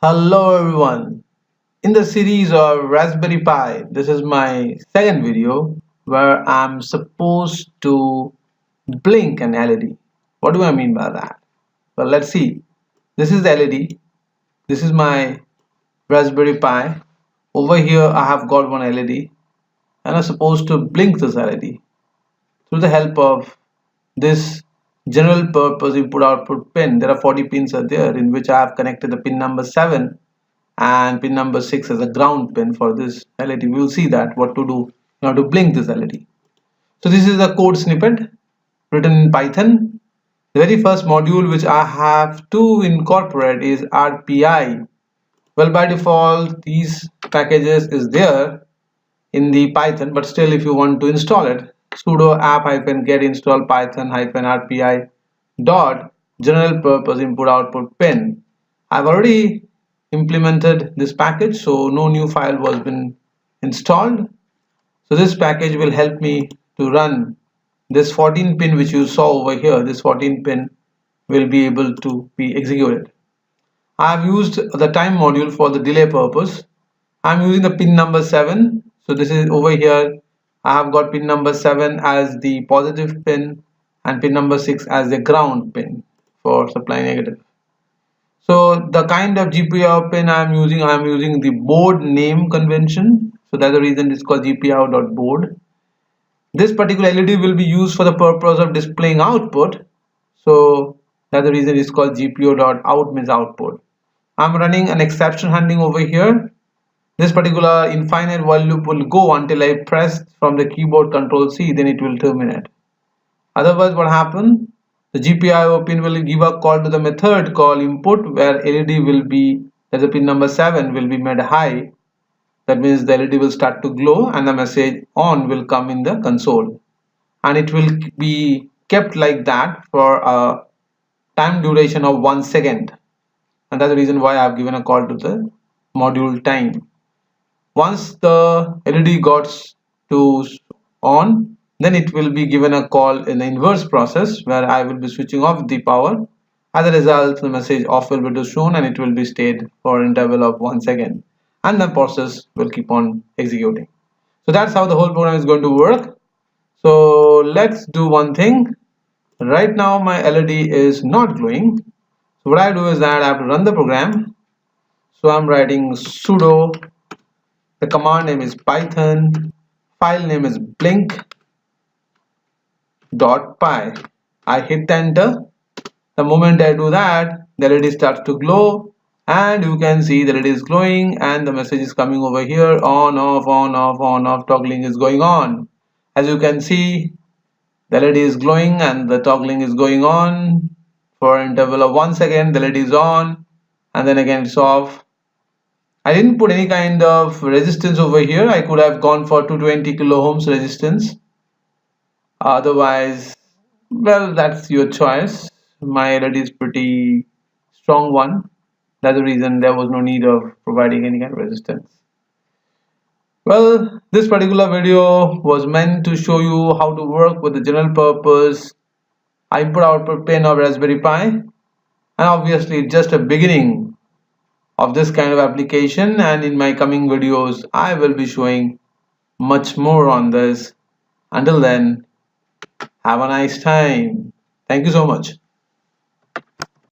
Hello everyone. In the series of Raspberry Pi, this is my second video where I'm supposed to blink an LED. What do I mean by that? Well, let's see. This is the LED. This is my Raspberry Pi. Over here I have got one LED and I'm supposed to blink this LED through the help of this general purpose input output pin. There are 40 pins are there, in which I have connected the pin number 7 and pin number 6 as a ground pin for this LED. We will see that what to do in order to blink this LED. So this is a code snippet written in Python. The very first module which I have to incorporate is RPi. Well, by default these packages is there in the Python, but still if you want to install it, sudo app-get install python-rpi dot general purpose input output pin. I've already implemented this package, so no new file was been installed. So this package will help me to run this 14 pin which you saw over here. This 14 pin will be able to be executed. I have used the time module for the delay purpose. I'm using the pin number 7. So this is over here. I have got pin number 7 as the positive pin and pin number 6 as the ground pin for supply negative. So the kind of GPIO pin I'm using the board name convention. So that's the reason it's called GPIO.board. This particular LED will be used for the purpose of displaying output. So that's the reason it's called GPIO.out means output. I'm running an exception handling over here. This particular infinite while loop will go until I press from the keyboard Control C, then it will terminate. Otherwise, what happens? The GPIO pin will give a call to the method called input, where LED will be, that's the pin number 7, will be made high. That means the LED will start to glow and the message on will come in the console. And it will be kept like that for a time duration of 1 second. And that's the reason why I have given a call to the module time. Once the LED got to on, then it will be given a call in the inverse process where I will be switching off the power. As a result, the message off will be shown and it will be stayed for an interval of 1 second, and the process will keep on executing. So that's how the whole program is going to work. So let's do one thing. Right now my LED is not glowing. So what I do is that I have to run the program. So I'm writing sudo, the command name is Python, file name is blink.py. I hit enter. The moment I do that, the LED starts to glow and you can see that it is glowing and the message is coming over here, on off on off on off, toggling is going on. As you can see, the LED is glowing and the toggling is going on for an interval of 1 second. The LED is on and then again it's off. I didn't put any kind of resistance over here. I could have gone for 220 kilo ohms resistance. Otherwise, well, that's your choice. My LED is pretty strong one. That's the reason there was no need of providing any kind of resistance. Well, this particular video was meant to show you how to work with the general purpose input output pin of Raspberry Pi, and obviously just a beginning of this kind of application, and in my coming videos I will be showing much more on this. Until then, have a nice time. Thank you so much.